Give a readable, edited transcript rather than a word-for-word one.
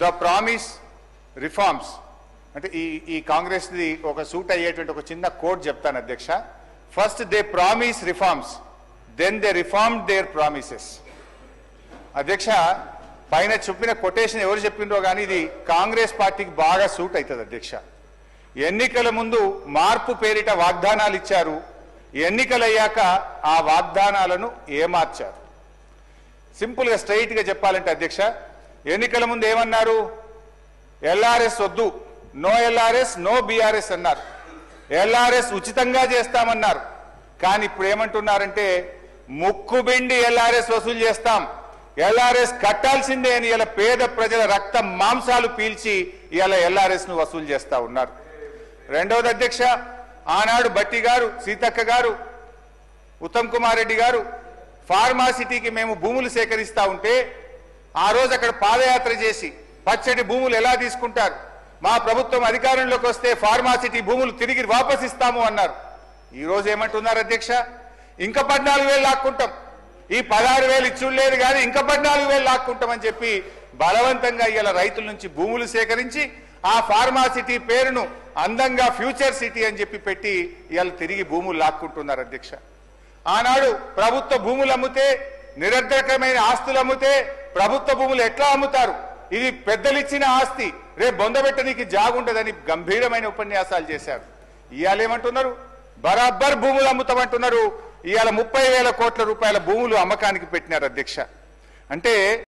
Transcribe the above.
The promise reforms అంటే ఈ Congress the ఒక సూట్ అయ్యేటువంటి ఒక చిన్న కోడ్ చెప్తాను అధ్యక్ష. First they promise reforms, then they reform their promises. అధ్యక్ష, పైన చెప్పిన కొటేషన్ ఎవరు చెప్పిండ్రో కానీ ఇది కాంగ్రెస్ పార్టీకి బాగా సూట్ అవుతుంది అధ్యక్ష. ఎన్నికల ముందు మార్పు పేరిట వాగ్దానాలు ఇచ్చారు, ఎన్నికలయ్యాక ఆ వాగ్దానాలను ఏమార్చారు. సింపుల్గా స్ట్రైట్గా చెప్పాలంటే అధ్యక్ష, ఎన్నికల ముందు ఏమన్నారు? ఎల్ఆర్ఎస్ వద్దు, నో ఎల్ఆర్ఎస్ నో బీఆర్ఎస్ అన్నారు. ఎల్ఆర్ఎస్ ఉచితంగా చేస్తామన్నారు. కానీ ఇప్పుడు ఏమంటున్నారంటే ముక్కుబిండి ఎల్ఆర్ఎస్ వసూలు చేస్తాం, ఎల్ఆర్ఎస్ కట్టాల్సిందే అని ఇలా పేద ప్రజల రక్త మాంసాలు పీల్చి ఇలా ఎల్ఆర్ఎస్ ను వసూలు చేస్తా ఉన్నారు. రెండవది అధ్యక్ష, ఆనాడు బట్టి గారు, సీతక్క గారు, ఉత్తమ్ కుమార్ రెడ్డి గారు ఫార్మాసిటీకి మేము భూములు సేకరిస్తా ఉంటే ఆ రోజు అక్కడ పాదయాత్ర చేసి పచ్చటి భూములు ఎలా తీసుకుంటారు, మా ప్రభుత్వం అధికారంలోకి వస్తే ఫార్మాసిటీ భూములు తిరిగి వాపసిస్తాము అన్నారు. ఈ రోజు ఏమంటున్నారు అధ్యక్ష? ఇంకా 14,000 లాక్కుంటాం, ఈ 16,000 ఇచ్చులేదు కానీ ఇంకా 14,000 లాక్కుంటామని చెప్పి బలవంతంగా ఇలా రైతుల నుంచి భూములు సేకరించి ఆ ఫార్మాసిటీ పేరును అందంగా ఫ్యూచర్ సిటీ అని చెప్పి పెట్టి ఇవాళ తిరిగి భూములు లాక్కుంటున్నారు అధ్యక్ష. ఆనాడు ప్రభుత్వ భూములు అమ్మితే, నిరర్ధకమైన ఆస్తులు అమ్మితే ప్రభుత్వ భూములు ఎట్లా అమ్ముతారు, ఇది పెద్దలు ఇచ్చిన ఆస్తి, రేపు బొందబెట్టడానికి జాగుండదని గంభీరమైన ఉపన్యాసాలు చేశారు. ఇవాళ ఏమంటున్నారు? బరాబర్ భూములు అమ్ముతామంటున్నారు. ఇవాళ 30,000 కోట్ల రూపాయల భూములు అమ్మకానికి పెట్టినారు అధ్యక్ష. అంటే